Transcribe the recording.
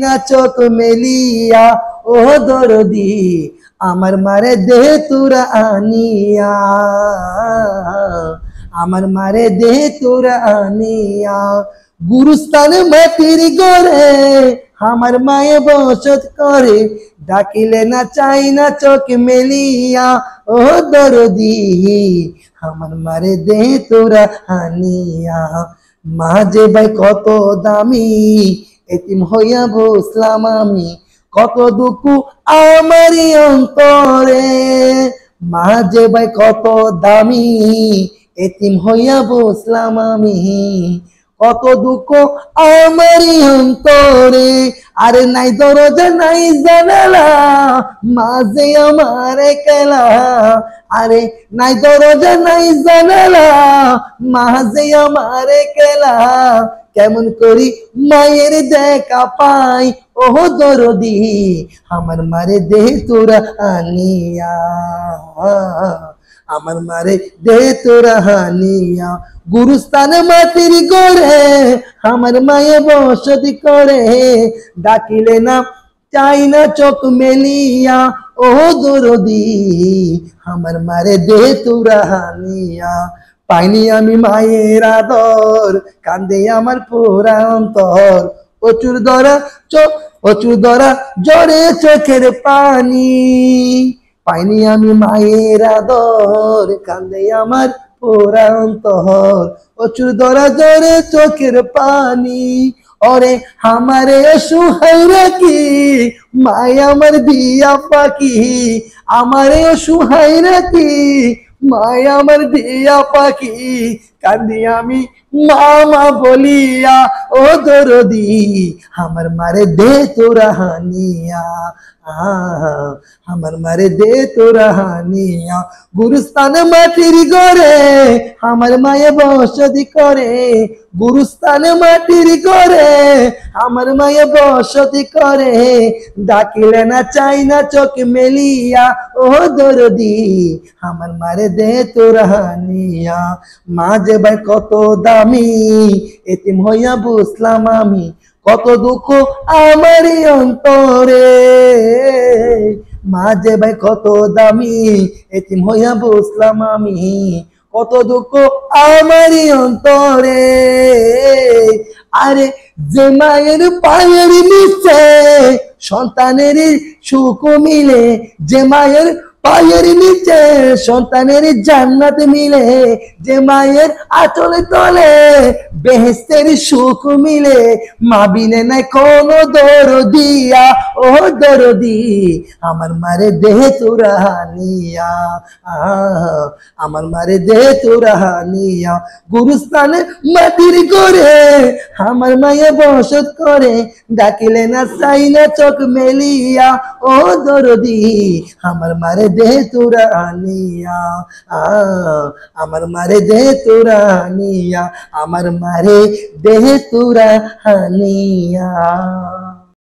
না চোখ মেলিয়া ও দরদি আমার মারে দে তোরা আনিয়া, আমার মারে দে তোরা আনিয়া। গুরুস্থান মাটির গড়ে আমার মায়ে বসত করে, ডাকিলে না চাই না চোখ মেলিয়া ও দরদি আমার মারে দে তোরা আনিয়া। মা যে ভাই কত দামি এতিম হইয়া বসলাম আমি, কত দুঃখ আমারই অন্তরে। মা যে ভাই কত দামি এতিম হইয়া বসলাম আমি, কত দুঃখ আমারই অন্তরে। আরে নাই দরজা নাই জানালা মাঝে আমার একলা, আরে নাই দরজা নাই জানালা মাঝে আমার একলা। কেমন করি মায়ের দেখা পাই ও দরদি আমার মারে দে তোরা আনিয়া, আমার মারে দে তোরা আনিয়া। গুরুস্থান মাটির গড়ে আমার মায়ে বসতি করে, ডাকিলে না চাই না চোখ মেলিয়া ও দরদি আমার মারে দে তোরা আনিয়া। পাইনি আমি মায়ের আদর কান্দে আমার পুরা অন্তর, প্রচুর ধরা জরে চোখের পানি। পাইনি আমি মায়ের আদর কান্দে আমার পুরা অন্তর, প্রচুর ধরা জরে চোখের পানি। ওরে আমারে অসহায় রাখি মায় আমার দিয়া পাখি, আমারে অসহায় রাখি মায় আমার দিয়া পাখি। কান্দি আমি মামা বলিয়া ও দরদি আমার মারে দে তোরা আনিয়া, আমার মারে দে তোরা আনিয়া। গুরুস্থান মাটির গড়ে আমার মায়ে বসতি করে, গুরুস্থান মাটির গড়ে আমার মায়ে বসতি করে, ডাকিলে না চাই না চোখ মেলিয়া ও দরদি আমার মারে দে তোরা আনিয়া। মা যে ভাই কত দামি এতিম হইয়া বুঝলাম আমি, কত দুঃখ আমারই অন্তরে। মা যে ভাই কত দামি এতিম হইয়া বুঝলাম আমি, কত দুঃখ আমারই অন্তরে। আরে যে মায়ের পায়ের নিচে সন্তানের সুখ মিলে, যে মায়ের পায়ের নিচে সন্তানের জান্নাত মিলে, যে মায়ের আঁচলে তলে বেহেশতের সুখ মিলে, মা বিনে নাই কোনো দরদিয়া ও দরদি আমার মারে দে তোরা আনিয়া, আমার মারে দে তোরা আনিয়া। গুরুস্থানে মাটির গড়ে আমার মায়ে বসত করে, ডাকিলে না চাই না চোখ মেলিয়া ও দরদি আমার মারে দে তোরা আনিয়া, আমার মারে দে তোরা আনিয়া, আমার মারে দে তোরা আনিয়া।